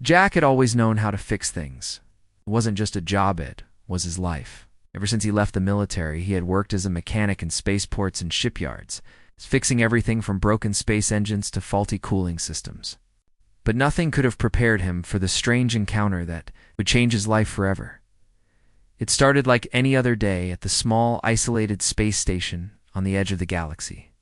Jack had always known how to fix things. It wasn't just a job, it was his life. Ever since he left the military, he had worked as a mechanic in spaceports and shipyards, fixing everything from broken space engines to faulty cooling systems. But nothing could have prepared him for the strange encounter that would change his life forever. It started like any other day at the small, isolated space station on the edge of the galaxy.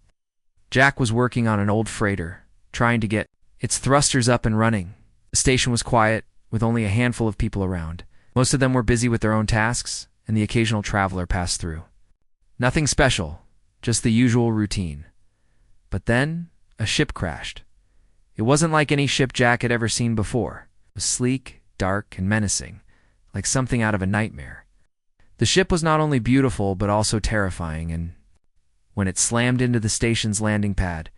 Jack was working on an old freighter, trying to get its thrusters up and running. The station was quiet, with only a handful of people around. Most of them were busy with their own tasks, and the occasional traveler passed through. Nothing special, just the usual routine. But then, a ship crashed. It wasn't like any ship Jack had ever seen before. It was sleek, dark, and menacing, like something out of a nightmare. The ship was not only beautiful, but also terrifying, and when it slammed into the station's landing pad,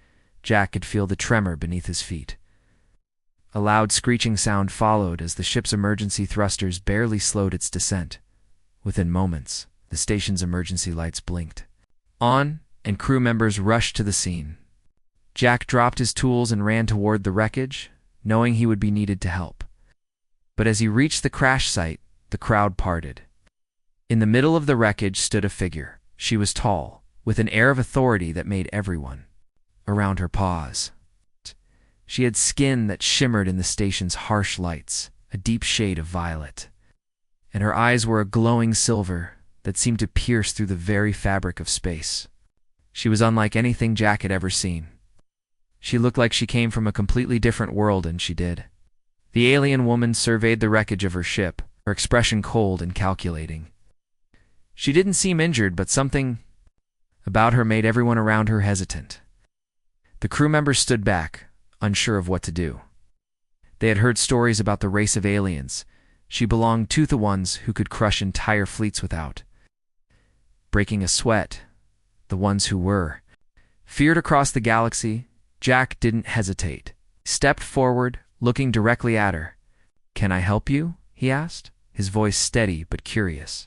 Jack could feel the tremor beneath his feet. A loud screeching sound followed as the ship's emergency thrusters barely slowed its descent. Within moments, the station's emergency lights blinked on, and crew members rushed to the scene. Jack dropped his tools and ran toward the wreckage, knowing he would be needed to help. But as he reached the crash site, the crowd parted. In the middle of the wreckage stood a figure. She was tall, with an air of authority that made everyone around her pause. She had skin that shimmered in the station's harsh lights, a deep shade of violet, and her eyes were a glowing silver that seemed to pierce through the very fabric of space. She was unlike anything Jack had ever seen. She looked like she came from a completely different world, and she did. The alien woman surveyed the wreckage of her ship, her expression cold and calculating. She didn't seem injured, but something about her made everyone around her hesitant. The crew members stood back, unsure of what to do. They had heard stories about the race of aliens. She belonged to the ones who could crush entire fleets without breaking a sweat. The ones who were feared across the galaxy. Jack didn't hesitate. He stepped forward, looking directly at her. "Can I help you?" he asked, his voice steady but curious.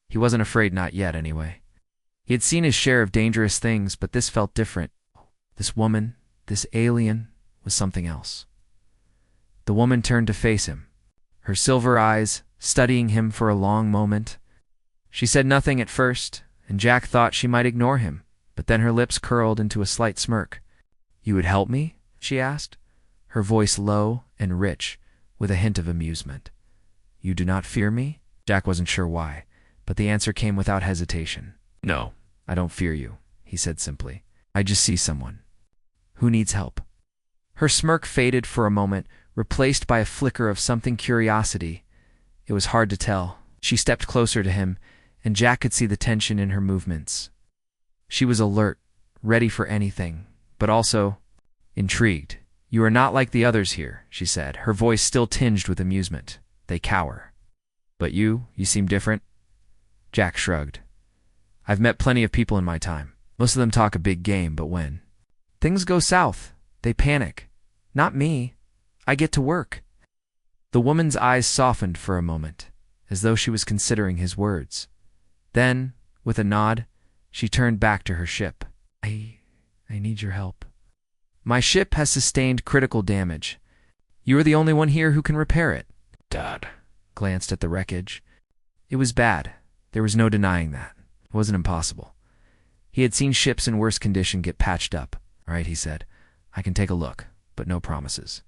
He wasn't afraid, not yet anyway. He had seen his share of dangerous things, but this felt different. This woman, this alien, was something else. The woman turned to face him, her silver eyes studying him for a long moment. She said nothing at first, and Jack thought she might ignore him, but then her lips curled into a slight smirk. "You would help me?" she asked, her voice low and rich, with a hint of amusement. "You do not fear me?" Jack wasn't sure why, but the answer came without hesitation. "No, I don't fear you," he said simply. "I just see someone who needs help." Her smirk faded for a moment, replaced by a flicker of something curiosity. It was hard to tell. She stepped closer to him, and Jack could see the tension in her movements. She was alert, ready for anything, but also intrigued. "You are not like the others here," she said, her voice still tinged with amusement. "They cower. But you seem different." Jack shrugged. "I've met plenty of people in my time. Most of them talk a big game, but when things go south, they panic. Not me. I get to work." The woman's eyes softened for a moment, as though she was considering his words. Then, with a nod, she turned back to her ship. I need your help. "My ship has sustained critical damage. You are the only one here who can repair it." Dad glanced at the wreckage. It was bad. There was no denying that. It wasn't impossible. He had seen ships in worse condition get patched up. "All right," he said. "I can take a look, but no promises."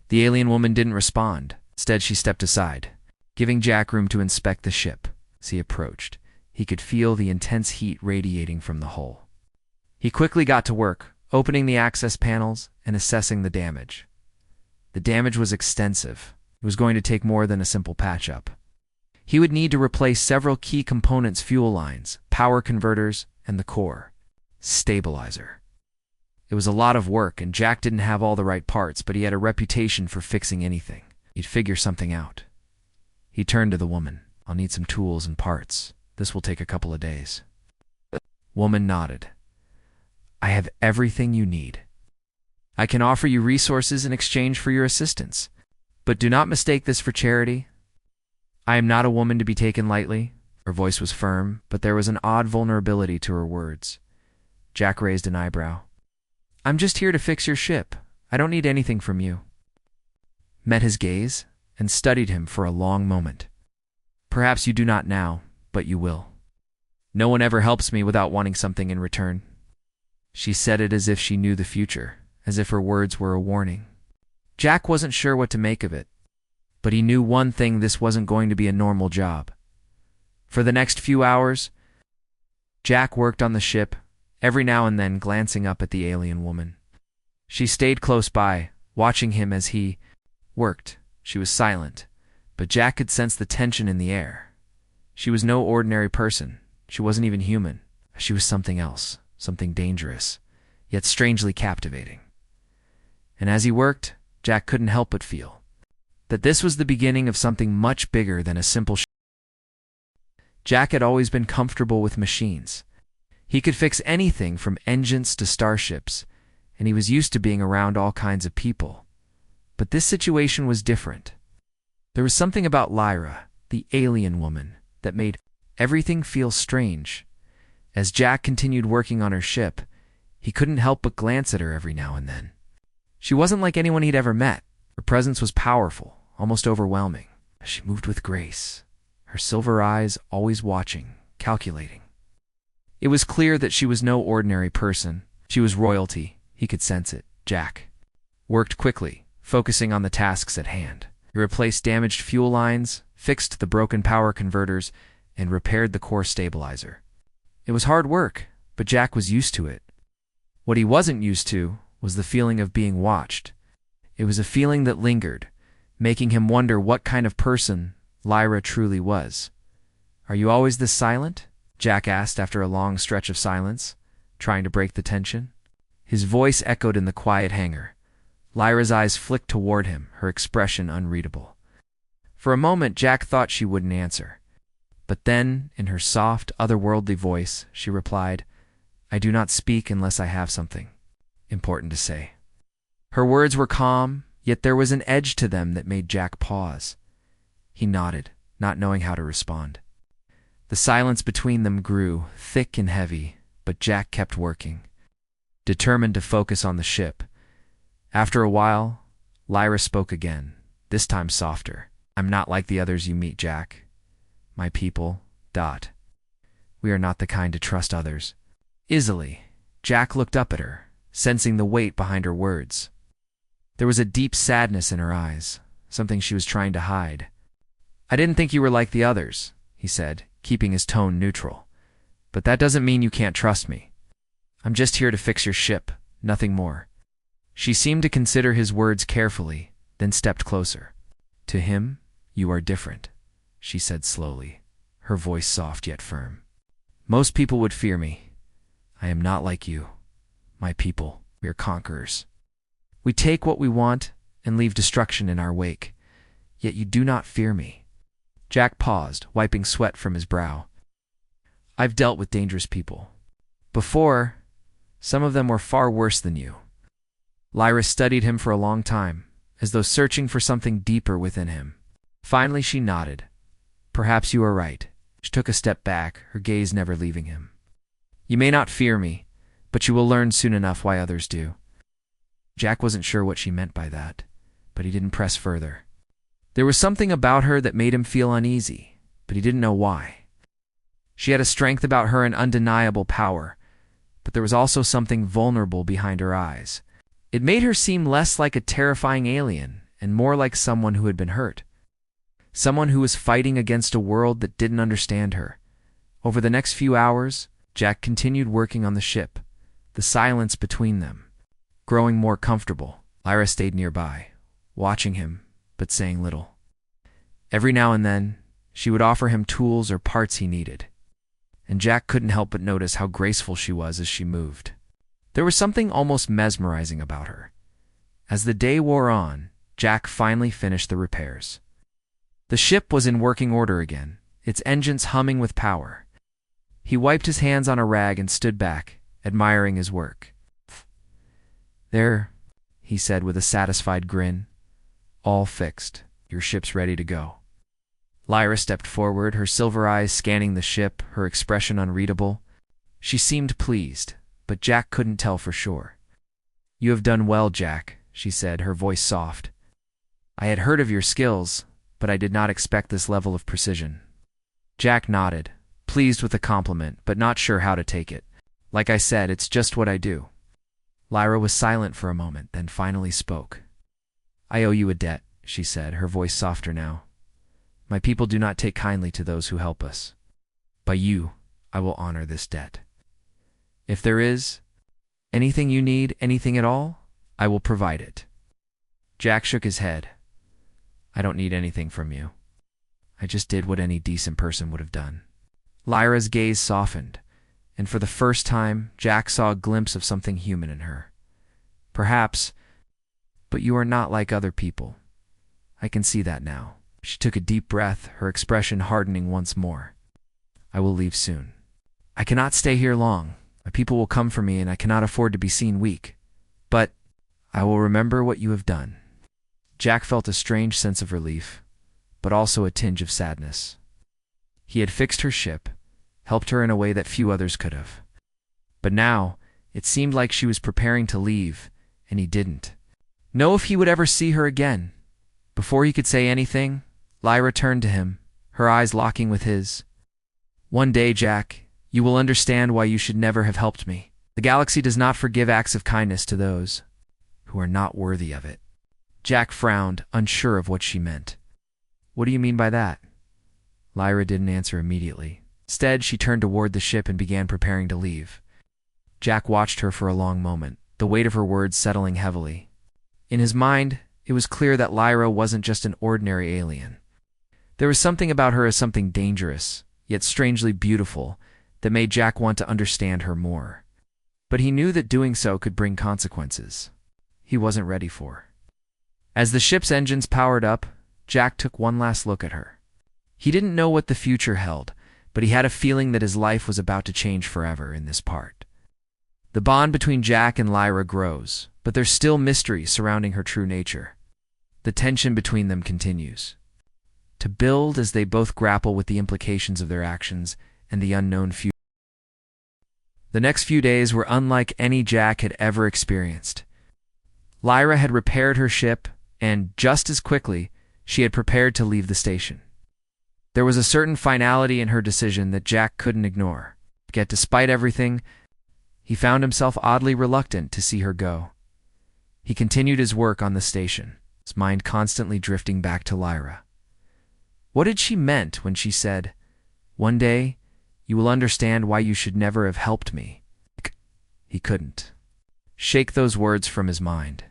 The alien woman didn't respond. Instead, she stepped aside, giving Jack room to inspect the ship. As he approached, he could feel the intense heat radiating from the hull. He quickly got to work, opening the access panels and assessing the damage. The damage was extensive. It was going to take more than a simple patch-up. He would need to replace several key components: fuel lines, power converters, and the core stabilizer. It was a lot of work, and Jack didn't have all the right parts, but he had a reputation for fixing anything. He'd figure something out. He turned to the woman. "I'll need some tools and parts. This will take a couple of days." Woman nodded. "I have everything you need. I can offer you resources in exchange for your assistance. But do not mistake this for charity. I am not a woman to be taken lightly." Her voice was firm, but there was an odd vulnerability to her words. Jack raised an eyebrow. "I'm just here to fix your ship. I don't need anything from you." met his gaze, and studied him for a long moment. "Perhaps you do not now, but you will. No one ever helps me without wanting something in return." She said it as if she knew the future, as if her words were a warning. Jack wasn't sure what to make of it, but he knew one thing: this wasn't going to be a normal job. For the next few hours, Jack worked on the ship, every now and then glancing up at the alien woman. She stayed close by, watching him as he worked. She was silent, but Jack could sense the tension in the air. She was no ordinary person. She wasn't even human. She was something else, something dangerous, yet strangely captivating. And as he worked, Jack couldn't help but feel that this was the beginning of something much bigger than a simple ship. Jack had always been comfortable with machines. He could fix anything from engines to starships, and he was used to being around all kinds of people. But this situation was different. There was something about Lyra, the alien woman, that made everything feel strange. As Jack continued working on her ship, he couldn't help but glance at her every now and then. She wasn't like anyone he'd ever met. Her presence was powerful, almost overwhelming. She moved with grace, her silver eyes always watching, calculating. It was clear that she was no ordinary person. She was royalty. He could sense it. Jack worked quickly, focusing on the tasks at hand. He replaced damaged fuel lines, fixed the broken power converters, and repaired the core stabilizer. It was hard work, but Jack was used to it. What he wasn't used to was the feeling of being watched. It was a feeling that lingered, making him wonder what kind of person Lyra truly was. "Are you always this silent?" Jack asked after a long stretch of silence, trying to break the tension. His voice echoed in the quiet hangar. Lyra's eyes flicked toward him, her expression unreadable. For a moment, Jack thought she wouldn't answer. But then, in her soft, otherworldly voice, she replied, "I do not speak unless I have something important to say." Her words were calm, yet there was an edge to them that made Jack pause. He nodded, not knowing how to respond. The silence between them grew, thick and heavy, but Jack kept working, determined to focus on the ship. After a while, Lyra spoke again, this time softer. "I'm not like the others you meet, Jack. My people, we are not the kind to trust others easily." Jack looked up at her, sensing the weight behind her words. There was a deep sadness in her eyes, something she was trying to hide. "I didn't think you were like the others," he said, keeping his tone neutral. "But that doesn't mean you can't trust me. I'm just here to fix your ship, nothing more." She seemed to consider his words carefully, then stepped closer. "To him, you are different," she said slowly, her voice soft yet firm. "Most people would fear me. I am not like you. My people, we are conquerors. We take what we want and leave destruction in our wake. Yet you do not fear me." Jack paused, wiping sweat from his brow. "I've dealt with dangerous people. Before, some of them were far worse than you." Lyra studied him for a long time, as though searching for something deeper within him. Finally she nodded. "Perhaps you are right." She took a step back, her gaze never leaving him. "You may not fear me, but you will learn soon enough why others do." Jack wasn't sure what she meant by that, but he didn't press further. There was something about her that made him feel uneasy, but he didn't know why. She had a strength about her and undeniable power, but there was also something vulnerable behind her eyes. It made her seem less like a terrifying alien and more like someone who had been hurt. Someone who was fighting against a world that didn't understand her. Over the next few hours, Jack continued working on the ship, the silence between them growing more comfortable. Lyra stayed nearby, watching him, but saying little. Every now and then, she would offer him tools or parts he needed, and Jack couldn't help but notice how graceful she was as she moved. There was something almost mesmerizing about her. As the day wore on, Jack finally finished the repairs. The ship was in working order again, its engines humming with power. He wiped his hands on a rag and stood back, admiring his work. "There," he said with a satisfied grin. "All fixed. Your ship's ready to go." Lyra stepped forward, her silver eyes scanning the ship, her expression unreadable. She seemed pleased, but Jack couldn't tell for sure. "You have done well, Jack," she said, her voice soft. I had heard of your skills, but I did not expect this level of precision. Jack nodded, pleased with the compliment, but not sure how to take it. Like I said, it's just what I do. Lyra was silent for a moment, then finally spoke. I owe you a debt, she said, her voice softer now. My people do not take kindly to those who help us. By you, I will honor this debt. If there is anything you need, anything at all, I will provide it. Jack shook his head. I don't need anything from you. I just did what any decent person would have done. Lyra's gaze softened, and for the first time, Jack saw a glimpse of something human in her. Perhaps, but you are not like other people. I can see that now. She took a deep breath, her expression hardening once more. I will leave soon. I cannot stay here long. My people will come for me, and I cannot afford to be seen weak. But I will remember what you have done. Jack felt a strange sense of relief, but also a tinge of sadness. He had fixed her ship, helped her in a way that few others could have. But now, it seemed like she was preparing to leave, and he didn't know if he would ever see her again. Before he could say anything, Lyra turned to him, her eyes locking with his. One day, Jack, you will understand why you should never have helped me. The galaxy does not forgive acts of kindness to those who are not worthy of it. Jack frowned, unsure of what she meant. What do you mean by that? Lyra didn't answer immediately. Instead, she turned toward the ship and began preparing to leave. Jack watched her for a long moment, the weight of her words settling heavily. In his mind, it was clear that Lyra wasn't just an ordinary alien. There was something about her as something dangerous, yet strangely beautiful, that made Jack want to understand her more. But he knew that doing so could bring consequences he wasn't ready for. As the ship's engines powered up, Jack took one last look at her. He didn't know what the future held, but he had a feeling that his life was about to change forever in this part. The bond between Jack and Lyra grows, but there's still mystery surrounding her true nature. The tension between them continues to build as they both grapple with the implications of their actions and the unknown future. The next few days were unlike any Jack had ever experienced. Lyra had repaired her ship, and just as quickly, she had prepared to leave the station. There was a certain finality in her decision that Jack couldn't ignore. Yet despite everything, he found himself oddly reluctant to see her go. He continued his work on the station, his mind constantly drifting back to Lyra. What had she meant when she said, "One day, you will understand why you should never have helped me"? He couldn't shake those words from his mind.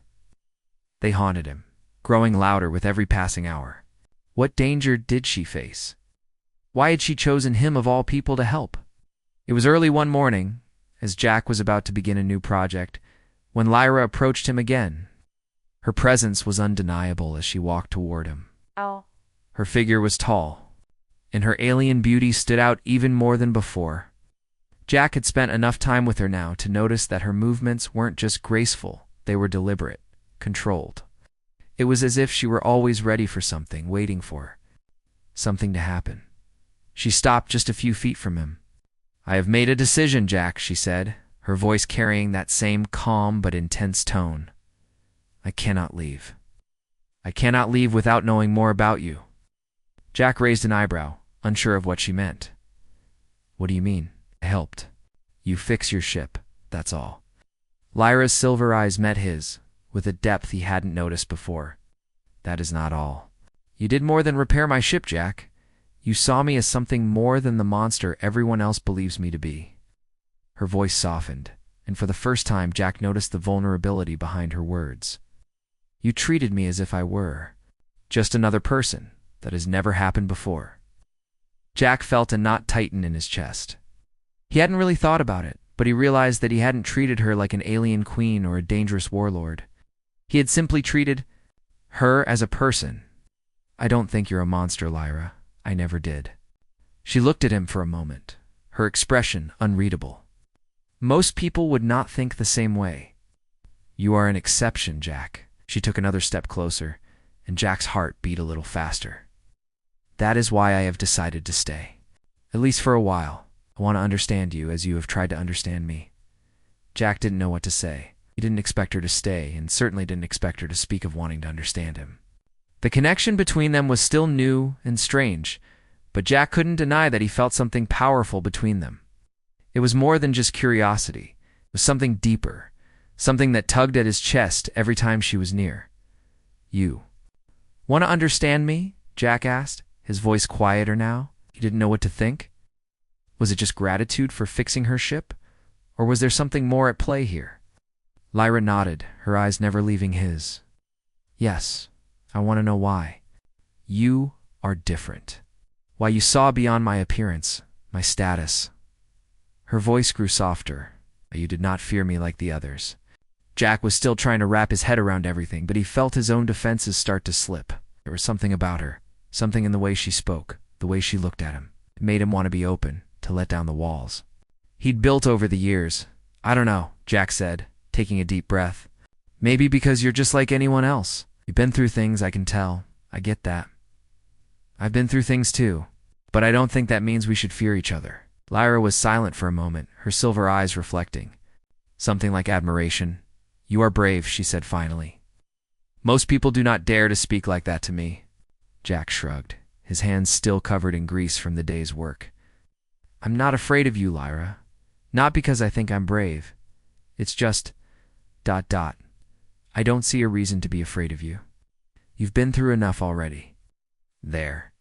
They haunted him, growing louder with every passing hour. What danger did she face? Why had she chosen him of all people to help? It was early one morning, as Jack was about to begin a new project, when Lyra approached him again. Her presence was undeniable as she walked toward him. Oh. Her figure was tall, and her alien beauty stood out even more than before. Jack had spent enough time with her now to notice that her movements weren't just graceful, they were deliberate, controlled. It was as if she were always ready for something, waiting for something to happen. She stopped just a few feet from him. I have made a decision, Jack, she said, her voice carrying that same calm but intense tone. I cannot leave. I cannot leave without knowing more about you. Jack raised an eyebrow, unsure of what she meant. What do you mean? I helped. You fix your ship, that's all. Lyra's silver eyes met his, with a depth he hadn't noticed before. That is not all. You did more than repair my ship, Jack. You saw me as something more than the monster everyone else believes me to be. Her voice softened, and for the first time Jack noticed the vulnerability behind her words. You treated me as if I were just another person. That has never happened before. Jack felt a knot tighten in his chest. He hadn't really thought about it, but he realized that he hadn't treated her like an alien queen or a dangerous warlord. He had simply treated her as a person. I don't think you're a monster, Lyra. I never did. She looked at him for a moment, her expression unreadable. Most people would not think the same way. You are an exception, Jack. She took another step closer, and Jack's heart beat a little faster. That is why I have decided to stay. At least for a while. I want to understand you as you have tried to understand me. Jack didn't know what to say. He didn't expect her to stay, and certainly didn't expect her to speak of wanting to understand him. The connection between them was still new and strange, but Jack couldn't deny that he felt something powerful between them. It was more than just curiosity. It was something deeper, something that tugged at his chest every time she was near. "You want to understand me?" Jack asked, his voice quieter now. He didn't know what to think. Was it just gratitude for fixing her ship? Or was there something more at play here? Lyra nodded, her eyes never leaving his. "Yes, I want to know why. You are different. Why you saw beyond my appearance, my status." Her voice grew softer. "You did not fear me like the others." Jack was still trying to wrap his head around everything, but he felt his own defenses start to slip. There was something about her, something in the way she spoke, the way she looked at him. It made him want to be open, to let down the walls he'd built over the years. "I don't know," Jack said, taking a deep breath. "Maybe because you're just like anyone else. You've been through things, I can tell. I get that. I've been through things too, but I don't think that means we should fear each other." Lyra was silent for a moment, her silver eyes reflecting something like admiration. "You are brave," she said finally. "Most people do not dare to speak like that to me." Jack shrugged, his hands still covered in grease from the day's work. "I'm not afraid of you, Lyra. Not because I think I'm brave. It's just... I don't see a reason to be afraid of you. You've been through enough already." There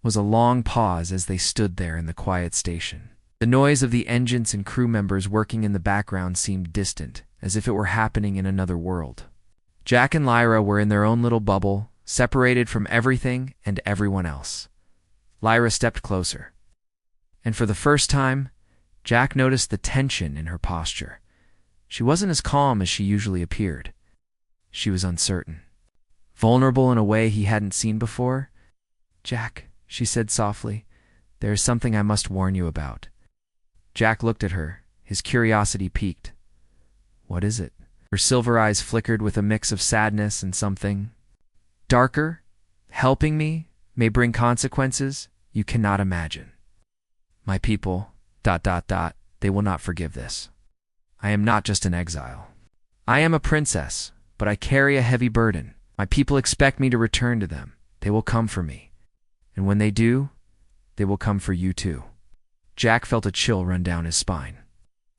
was a long pause as they stood there in the quiet station. The noise of the engines and crew members working in the background seemed distant, as if it were happening in another world. Jack and Lyra were in their own little bubble, separated from everything and everyone else. Lyra stepped closer, and for the first time, Jack noticed the tension in her posture. She wasn't as calm as she usually appeared. She was uncertain, vulnerable in a way he hadn't seen before. "Jack," she said softly, "there is something I must warn you about." Jack looked at her, his curiosity piqued. "What is it?" Her silver eyes flickered with a mix of sadness and something darker. "Helping me may bring consequences you cannot imagine. My people, they will not forgive this. I am not just an exile. I am a princess, but I carry a heavy burden. My people expect me to return to them. They will come for me. And when they do, they will come for you too." Jack felt a chill run down his spine.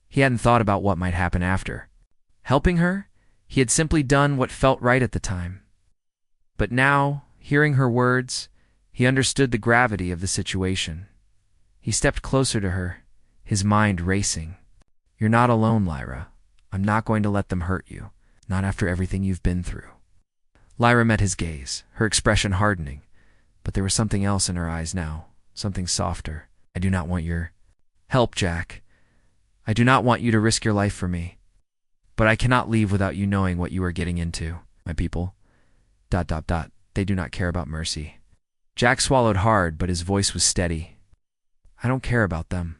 He hadn't thought about what might happen after. Helping her, he had simply done what felt right at the time. But now, hearing her words, he understood the gravity of the situation. He stepped closer to her, his mind racing. "You're not alone, Lyra. I'm not going to let them hurt you, not after everything you've been through." Lyra met his gaze, her expression hardening, but there was something else in her eyes now, something softer. "I do not want your help, Jack. I do not want you to risk your life for me. But I cannot leave without you knowing what you are getting into. My people, they do not care about mercy." Jack swallowed hard, but his voice was steady. "I don't care about them.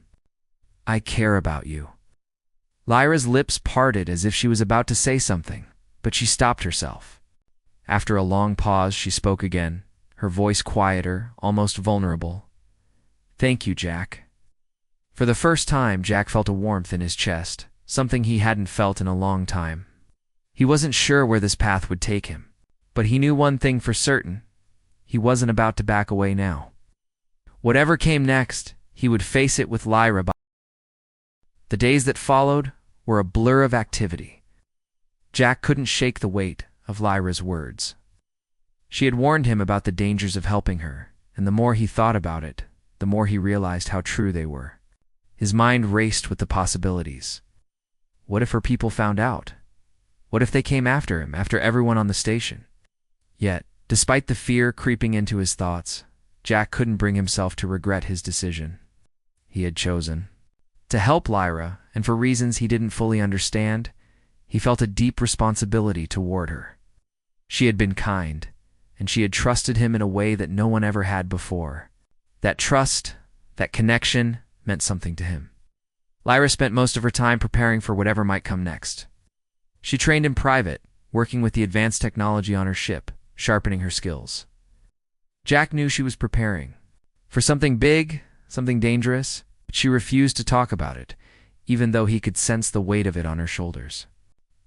I care about you." Lyra's lips parted as if she was about to say something, but she stopped herself. After a long pause, she spoke again, her voice quieter, almost vulnerable. "Thank you, Jack." For the first time, Jack felt a warmth in his chest, something he hadn't felt in a long time. He wasn't sure where this path would take him, but he knew one thing for certain. He wasn't about to back away now. Whatever came next, he would face it with Lyra. The days that followed were a blur of activity. Jack couldn't shake the weight of Lyra's words. She had warned him about the dangers of helping her, and the more he thought about it, the more he realized how true they were. His mind raced with the possibilities. What if her people found out? What if they came after him, after everyone on the station? Yet, despite the fear creeping into his thoughts, Jack couldn't bring himself to regret his decision. He had chosen to help Lyra, and for reasons he didn't fully understand, he felt a deep responsibility toward her. She had been kind, and she had trusted him in a way that no one ever had before. That trust, that connection, meant something to him. Lyra spent most of her time preparing for whatever might come next. She trained in private, working with the advanced technology on her ship, sharpening her skills. Jack knew she was preparing for something big, something dangerous, but she refused to talk about it, even though he could sense the weight of it on her shoulders.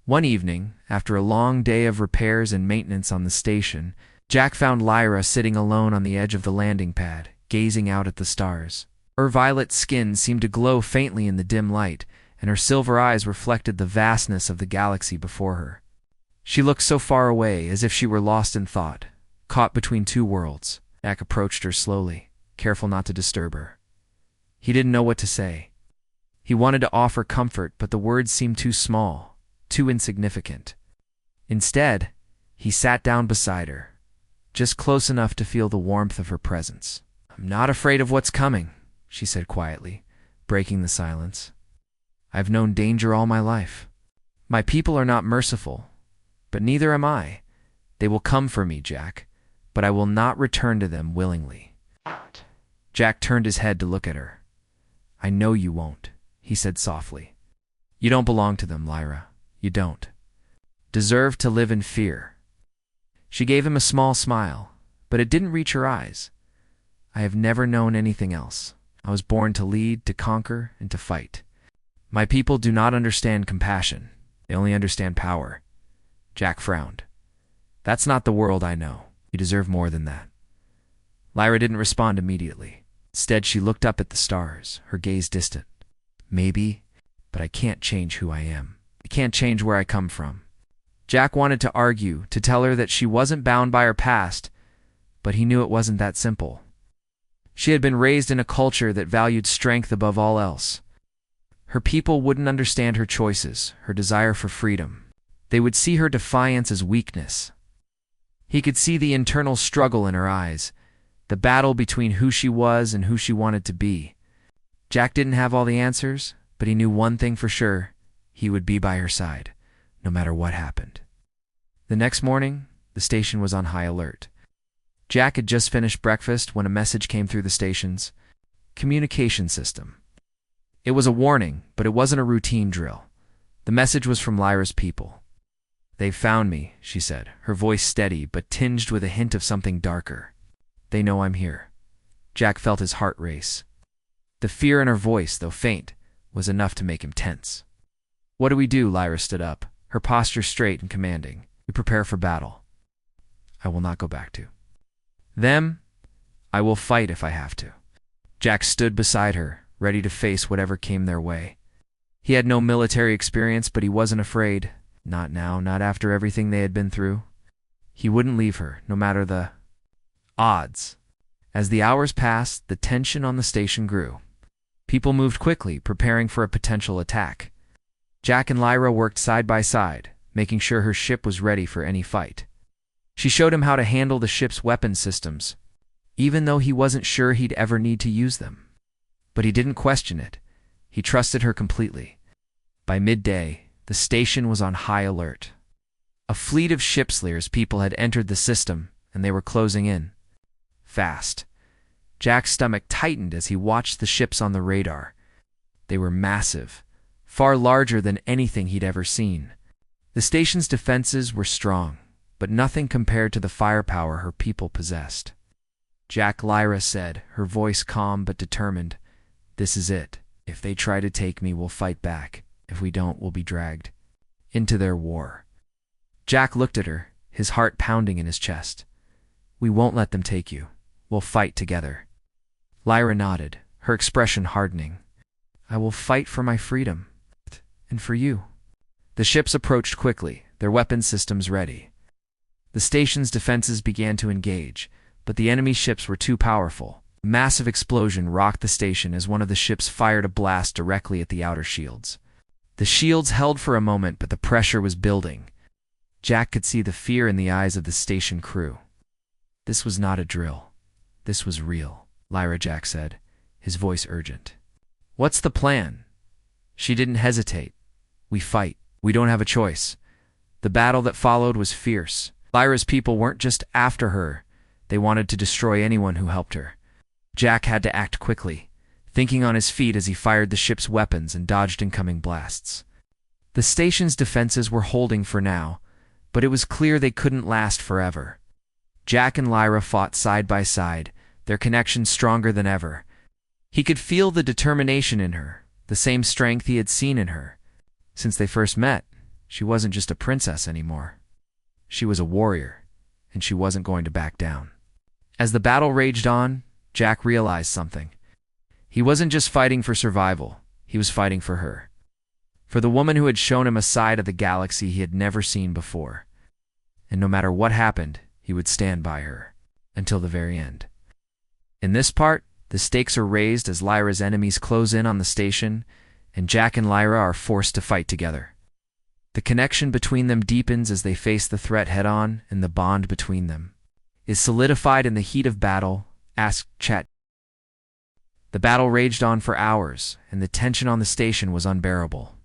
One evening, after a long day of repairs and maintenance on the station, Jack found Lyra sitting alone on the edge of the landing pad, gazing out at the stars. Her violet skin seemed to glow faintly in the dim light, and her silver eyes reflected the vastness of the galaxy before her. She looked so far away, as if she were lost in thought, caught between two worlds. Jack approached her slowly, careful not to disturb her. He didn't know what to say. He wanted to offer comfort, but the words seemed too small, too insignificant. Instead, he sat down beside her, just close enough to feel the warmth of her presence. "I'm not afraid of what's coming," she said quietly, breaking the silence. "I've known danger all my life. My people are not merciful, but neither am I. They will come for me, Jack, but I will not return to them willingly." Jack turned his head to look at her. "I know you won't," he said softly. "You don't belong to them, Lyra. You don't deserve to live in fear." She gave him a small smile, but it didn't reach her eyes. "I have never known anything else. I was born to lead, to conquer, and to fight. My people do not understand compassion. They only understand power." Jack frowned. "That's not the world I know. You deserve more than that." Lyra didn't respond immediately. Instead, she looked up at the stars, her gaze distant. "Maybe, but I can't change who I am. I can't change where I come from." Jack wanted to argue, to tell her that she wasn't bound by her past, but he knew it wasn't that simple. She had been raised in a culture that valued strength above all else. Her people wouldn't understand her choices, her desire for freedom. They would see her defiance as weakness. He could see the internal struggle in her eyes, the battle between who she was and who she wanted to be. Jack didn't have all the answers, but he knew one thing for sure: he would be by her side, no matter what happened. The next morning, the station was on high alert. Jack had just finished breakfast when a message came through the station's communication system. It was a warning, but it wasn't a routine drill. The message was from Lyra's people. "They've found me," she said, her voice steady but tinged with a hint of something darker. "They know I'm here." Jack felt his heart race. The fear in her voice, though faint, was enough to make him tense. "What do we do?" Lyra stood up, her posture straight and commanding. "We prepare for battle. I will not go back to them. I will fight if I have to." Jack stood beside her, ready to face whatever came their way. He had no military experience, but he wasn't afraid. Not now, not after everything they had been through. He wouldn't leave her, no matter the odds. As the hours passed, the tension on the station grew. People moved quickly, preparing for a potential attack. Jack and Lyra worked side by side, making sure her ship was ready for any fight. She showed him how to handle the ship's weapon systems, even though he wasn't sure he'd ever need to use them. But he didn't question it. He trusted her completely. By midday, the station was on high alert. A fleet of shipslayers people had entered the system, and they were closing in. Fast. Jack's stomach tightened as he watched the ships on the radar. They were massive, far larger than anything he'd ever seen. The station's defenses were strong, but nothing compared to the firepower her people possessed. "Jack," Lyra said, her voice calm but determined, "this is it. If they try to take me, we'll fight back. If we don't, we'll be dragged into their war." Jack looked at her, his heart pounding in his chest. "We won't let them take you. We'll fight together." Lyra nodded, her expression hardening. "I will fight for my freedom. And for you." The ships approached quickly, their weapon systems ready. The station's defenses began to engage, but the enemy ships were too powerful. A massive explosion rocked the station as one of the ships fired a blast directly at the outer shields. The shields held for a moment, but the pressure was building. Jack could see the fear in the eyes of the station crew. "This was not a drill. This was real," Lyra, Jack said, his voice urgent. "What's the plan?" She didn't hesitate. "We fight. We don't have a choice." The battle that followed was fierce. Lyra's people weren't just after her. They wanted to destroy anyone who helped her. Jack had to act quickly, thinking on his feet as he fired the ship's weapons and dodged incoming blasts. The station's defenses were holding for now, but it was clear they couldn't last forever. Jack and Lyra fought side by side, their connection stronger than ever. He could feel the determination in her, the same strength he had seen in her. Since they first met, she wasn't just a princess anymore. She was a warrior, and she wasn't going to back down. As the battle raged on, Jack realized something. He wasn't just fighting for survival, he was fighting for her. For the woman who had shown him a side of the galaxy he had never seen before. And no matter what happened, he would stand by her. Until the very end. In this part, the stakes are raised as Lyra's enemies close in on the station, and Jack and Lyra are forced to fight together. The connection between them deepens as they face the threat head-on, and the bond between them is solidified in the heat of battle, asked Chat. The battle raged on for hours, and the tension on the station was unbearable.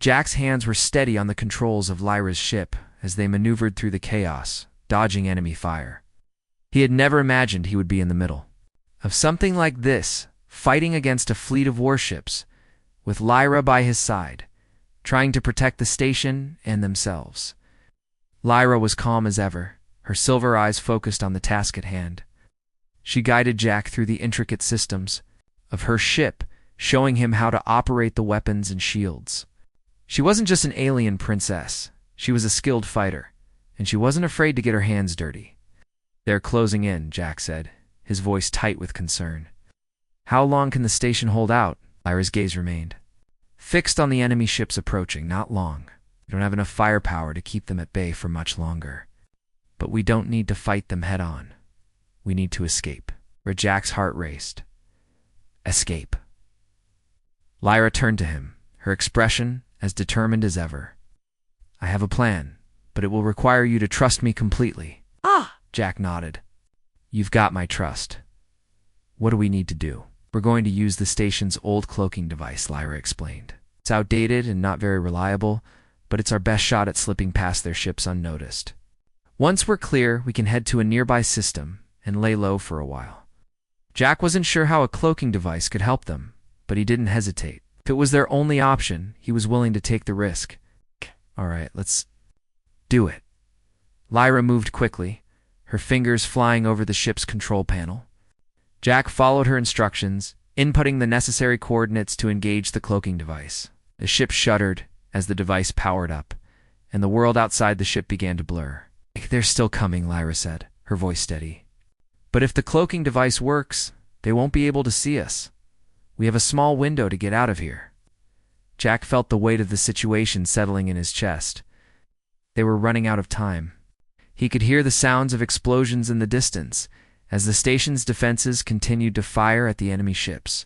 Jack's hands were steady on the controls of Lyra's ship as they maneuvered through the chaos, dodging enemy fire. He had never imagined he would be in the middle of something like this, fighting against a fleet of warships, with Lyra by his side, trying to protect the station and themselves. Lyra was calm as ever, her silver eyes focused on the task at hand. She guided Jack through the intricate systems of her ship, showing him how to operate the weapons and shields. She wasn't just an alien princess, she was a skilled fighter, and she wasn't afraid to get her hands dirty. "They're closing in," Jack said, his voice tight with concern. "How long can the station hold out?" Lyra's gaze remained fixed on the enemy ships approaching. "Not long. We don't have enough firepower to keep them at bay for much longer. But we don't need to fight them head-on. We need to escape." Where Jack's heart raced. Escape. Lyra turned to him, her expression as determined as ever. "I have a plan, but it will require you to trust me completely." Jack nodded. "You've got my trust. What do we need to do?" "We're going to use the station's old cloaking device," Lyra explained. "It's outdated and not very reliable, but it's our best shot at slipping past their ships unnoticed. Once we're clear, we can head to a nearby system and lay low for a while." Jack wasn't sure how a cloaking device could help them, but he didn't hesitate. If it was their only option, he was willing to take the risk. "All right, let's do it." Lyra moved quickly, her fingers flying over the ship's control panel. Jack followed her instructions, inputting the necessary coordinates to engage the cloaking device. The ship shuddered as the device powered up, and the world outside the ship began to blur. "They're still coming," Lyra said, her voice steady. "But if the cloaking device works, they won't be able to see us. We have a small window to get out of here." Jack felt the weight of the situation settling in his chest. They were running out of time. He could hear the sounds of explosions in the distance as the station's defenses continued to fire at the enemy ships.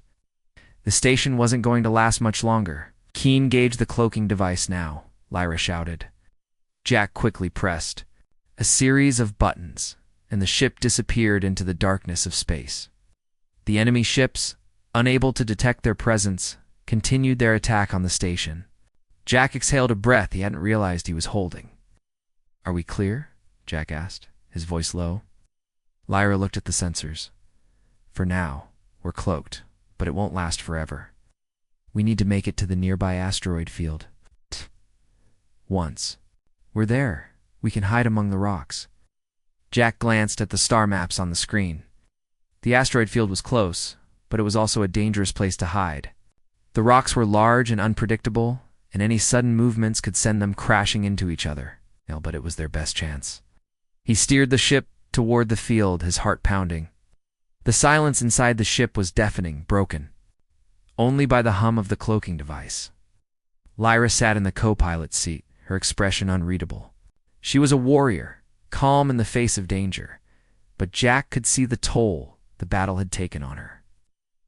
The station wasn't going to last much longer. "Keen gauge the cloaking device now," Lyra shouted. Jack quickly pressed a series of buttons, and the ship disappeared into the darkness of space. The enemy ships, unable to detect their presence, continued their attack on the station. Jack exhaled a breath he hadn't realized he was holding. "Are we clear?" Jack asked, his voice low. Lyra looked at the sensors. "For now, we're cloaked, but it won't last forever. We need to make it to the nearby asteroid field. Once we're there, we can hide among the rocks." Jack glanced at the star maps on the screen. The asteroid field was close, but it was also a dangerous place to hide. The rocks were large and unpredictable, and any sudden movements could send them crashing into each other. But it was their best chance. He steered the ship toward the field, his heart pounding. The silence inside the ship was deafening, broken only by the hum of the cloaking device. Lyra sat in the co-pilot's seat, her expression unreadable. She was a warrior, calm in the face of danger, but Jack could see the toll the battle had taken on her.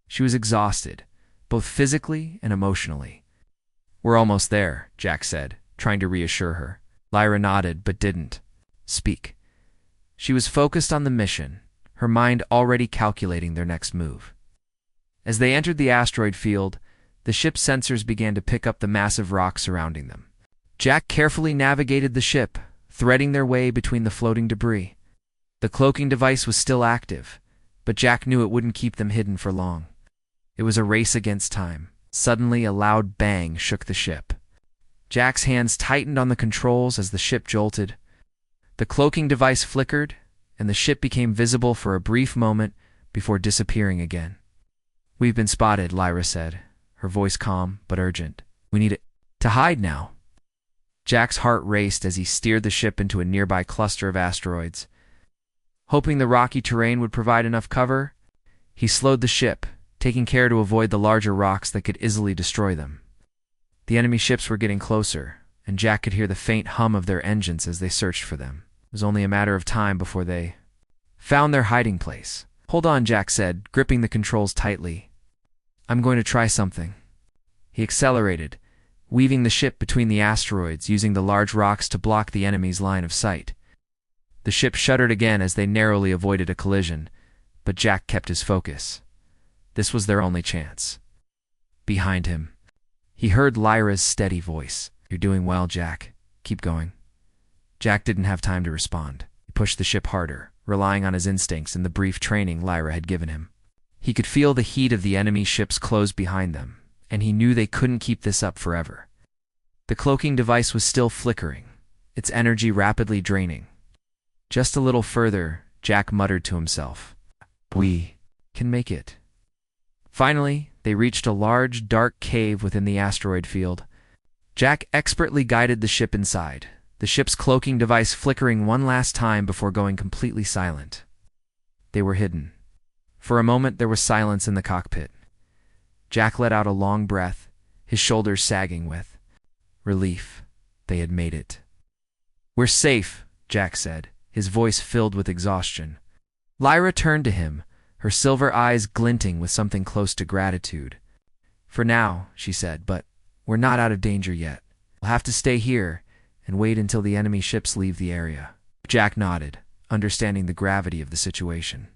She was exhausted, both physically and emotionally. "We're almost there," Jack said, trying to reassure her. Lyra nodded, but didn't speak. She was focused on the mission, her mind already calculating their next move. As they entered the asteroid field, the ship's sensors began to pick up the massive rocks surrounding them. Jack carefully navigated the ship, threading their way between the floating debris. The cloaking device was still active, but Jack knew it wouldn't keep them hidden for long. It was a race against time. Suddenly, a loud bang shook the ship. Jack's hands tightened on the controls as the ship jolted. The cloaking device flickered, and the ship became visible for a brief moment before disappearing again. "We've been spotted," Lyra said, her voice calm but urgent. "We need to hide now." Jack's heart raced as he steered the ship into a nearby cluster of asteroids. Hoping the rocky terrain would provide enough cover, he slowed the ship, taking care to avoid the larger rocks that could easily destroy them. The enemy ships were getting closer, and Jack could hear the faint hum of their engines as they searched for them. It was only a matter of time before they found their hiding place. "Hold on," Jack said, gripping the controls tightly. "I'm going to try something." He accelerated, weaving the ship between the asteroids, using the large rocks to block the enemy's line of sight. The ship shuddered again as they narrowly avoided a collision, but Jack kept his focus. This was their only chance. Behind him, he heard Lyra's steady voice. "You're doing well, Jack. Keep going." Jack didn't have time to respond. He pushed the ship harder, relying on his instincts and the brief training Lyra had given him. He could feel the heat of the enemy ships close behind them, and he knew they couldn't keep this up forever. The cloaking device was still flickering, its energy rapidly draining. Just a little further, Jack muttered to himself. "We can make it." Finally, they reached a large, dark cave within the asteroid field. Jack expertly guided the ship inside, the ship's cloaking device flickering one last time before going completely silent. They were hidden. For a moment, there was silence in the cockpit. Jack let out a long breath, his shoulders sagging with relief. They had made it. "We're safe," Jack said, his voice filled with exhaustion. Lyra turned to him, her silver eyes glinting with something close to gratitude. "For now," she said, "but we're not out of danger yet. We'll have to stay here and wait until the enemy ships leave the area." Jack nodded, understanding the gravity of the situation.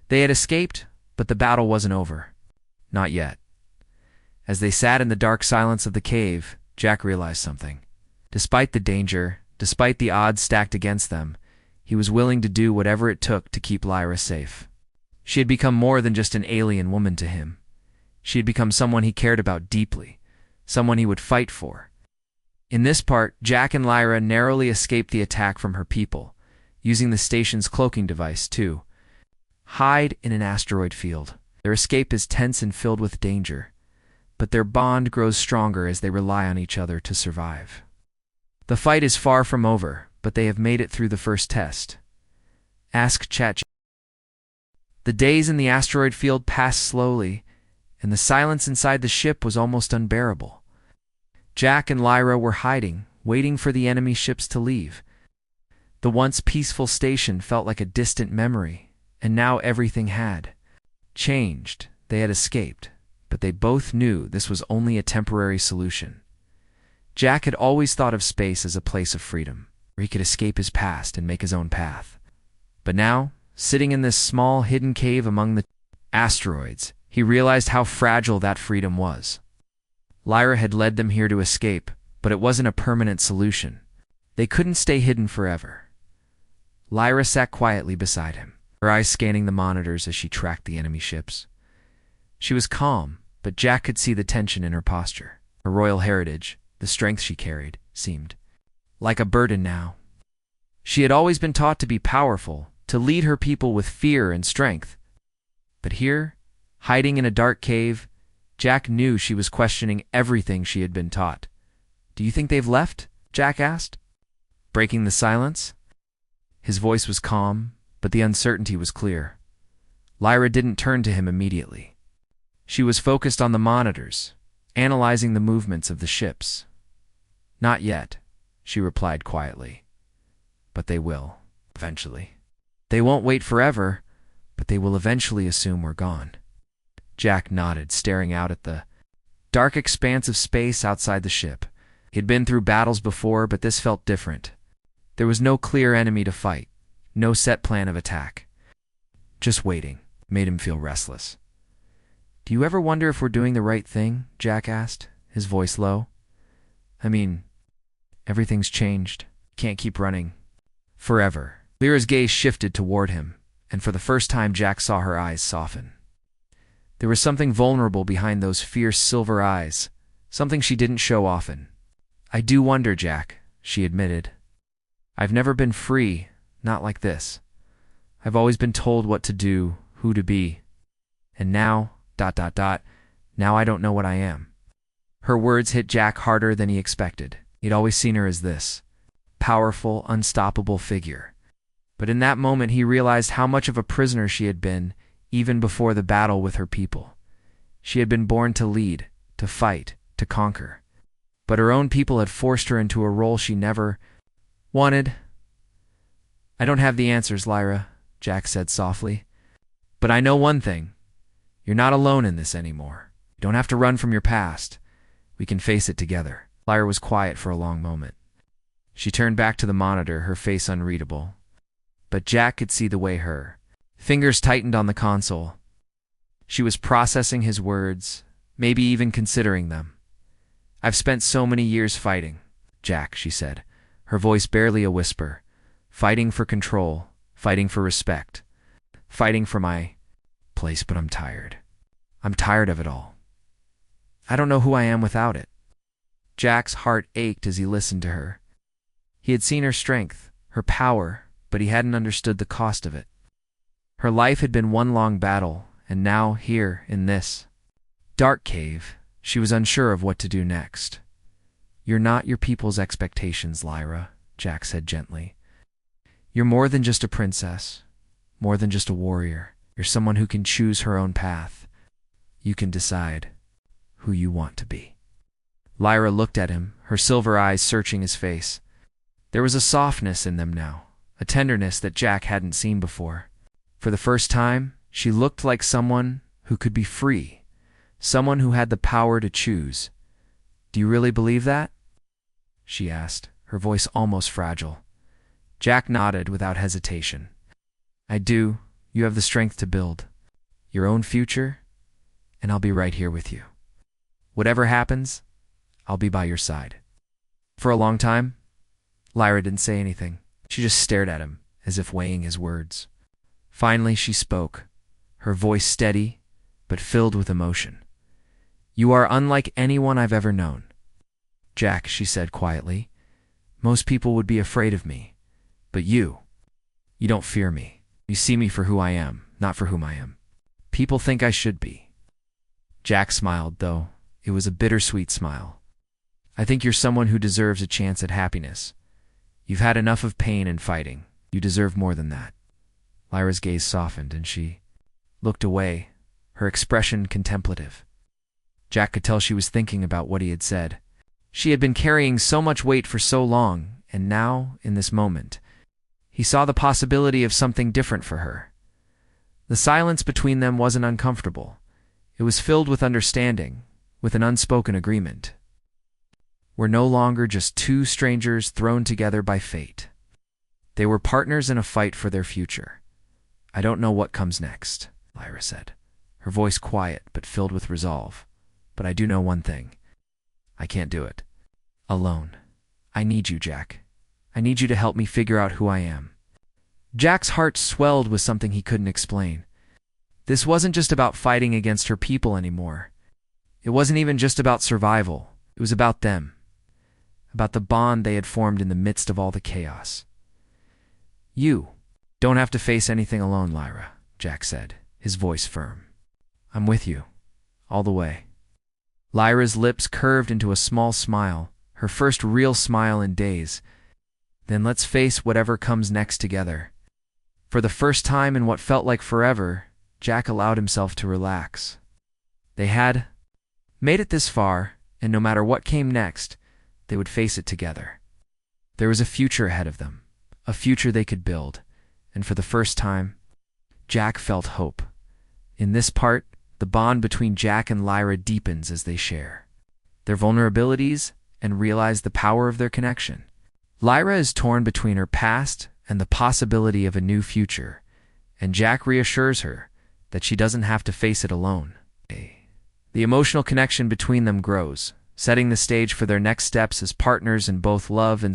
They had escaped, but the battle wasn't over. Not yet. As they sat in the dark silence of the cave, Jack realized something. Despite the danger, despite the odds stacked against them, he was willing to do whatever it took to keep Lyra safe. She had become more than just an alien woman to him. She had become someone he cared about deeply, someone he would fight for. In this part, Jack and Lyra narrowly escaped the attack from her people, using the station's cloaking device to hide in an asteroid field. Their escape is tense and filled with danger, but their bond grows stronger as they rely on each other to survive. The fight is far from over, but they have made it through the first test. Ask ChatGPT. The days in the asteroid field passed slowly, and the silence inside the ship was almost unbearable. Jack and Lyra were hiding, waiting for the enemy ships to leave. The once peaceful station felt like a distant memory, and now everything had changed. They had escaped, but they both knew this was only a temporary solution. Jack had always thought of space as a place of freedom, where he could escape his past and make his own path. But now, sitting in this small, hidden cave among the asteroids, he realized how fragile that freedom was. Lyra had led them here to escape, but it wasn't a permanent solution. They couldn't stay hidden forever. Lyra sat quietly beside him, her eyes scanning the monitors as she tracked the enemy ships. She was calm, but Jack could see the tension in her posture. Her royal heritage, the strength she carried, seemed like a burden now. She had always been taught to be powerful, to lead her people with fear and strength. But here, hiding in a dark cave, Jack knew she was questioning everything she had been taught. "Do you think they've left?" Jack asked, breaking the silence. His voice was calm, but the uncertainty was clear. Lyra didn't turn to him immediately. She was focused on the monitors, analyzing the movements of the ships. "Not yet," she replied quietly. "But they will, eventually. They won't wait forever, but they will eventually assume we're gone." Jack nodded, staring out at the dark expanse of space outside the ship. He'd been through battles before, but this felt different. There was no clear enemy to fight, no set plan of attack. Just waiting made him feel restless. "Do you ever wonder if we're doing the right thing?" Jack asked, his voice low. "I mean, everything's changed. Can't keep running forever." Lyra's gaze shifted toward him, and for the first time Jack saw her eyes soften. There was something vulnerable behind those fierce silver eyes, something she didn't show often. "I do wonder, Jack," she admitted. "I've never been free, not like this. I've always been told what to do, who to be. And now, now I don't know what I am." Her words hit Jack harder than he expected. He'd always seen her as this powerful, unstoppable figure. But in that moment he realized how much of a prisoner she had been even before the battle with her people. She had been born to lead, to fight, to conquer. But her own people had forced her into a role she never wanted. "I don't have the answers, Lyra," Jack said softly. "But I know one thing. You're not alone in this anymore. You don't have to run from your past. We can face it together." Lyra was quiet for a long moment. She turned back to the monitor, her face unreadable. But Jack could see the way her fingers tightened on the console. She was processing his words, maybe even considering them. "I've spent so many years fighting, Jack," she said, her voice barely a whisper. "Fighting for control, fighting for respect, fighting for my place, but I'm tired. I'm tired of it all. I don't know who I am without it." Jack's heart ached as he listened to her. He had seen her strength, her power, but he hadn't understood the cost of it. Her life had been one long battle, and now, here, in this dark cave, she was unsure of what to do next. "You're not your people's expectations, Lyra," Jack said gently. "You're more than just a princess, more than just a warrior. You're someone who can choose her own path. You can decide who you want to be." Lyra looked at him, her silver eyes searching his face. There was a softness in them now, a tenderness that Jack hadn't seen before. For the first time, she looked like someone who could be free, someone who had the power to choose. "Do you really believe that?" she asked, her voice almost fragile. Jack nodded without hesitation. "I do. You have the strength to build your own future, and I'll be right here with you. Whatever happens, I'll be by your side." For a long time, Lyra didn't say anything. She just stared at him, as if weighing his words. Finally, she spoke, her voice steady, but filled with emotion. "You are unlike anyone I've ever known. Jack," she said quietly. "Most people would be afraid of me, but you don't fear me. You see me for who I am, not for whom I am. People think I should be." Jack smiled, though it was a bittersweet smile. "I think you're someone who deserves a chance at happiness. You've had enough of pain and fighting. You deserve more than that." Lyra's gaze softened, and she looked away, her expression contemplative. Jack could tell she was thinking about what he had said. She had been carrying so much weight for so long, and now, in this moment, he saw the possibility of something different for her. The silence between them wasn't uncomfortable. It was filled with understanding, with an unspoken agreement. We're no longer just two strangers thrown together by fate. They were partners in a fight for their future. "I don't know what comes next," Lyra said, her voice quiet but filled with resolve. "But I do know one thing. I can't do it alone. I need you, Jack. I need you to help me figure out who I am." Jack's heart swelled with something he couldn't explain. This wasn't just about fighting against her people anymore. It wasn't even just about survival. It was about them, about the bond they had formed in the midst of all the chaos. "You don't have to face anything alone, Lyra," Jack said, his voice firm. "I'm with you, all the way." Lyra's lips curved into a small smile, her first real smile in days. "Then let's face whatever comes next together." For the first time in what felt like forever, Jack allowed himself to relax. They had made it this far, and no matter what came next, they would face it together. There was a future ahead of them, a future they could build, and for the first time, Jack felt hope. In this part, the bond between Jack and Lyra deepens as they share their vulnerabilities and realize the power of their connection. Lyra is torn between her past and the possibility of a new future, and Jack reassures her that she doesn't have to face it alone. The emotional connection between them grows, setting the stage for their next steps as partners in both love and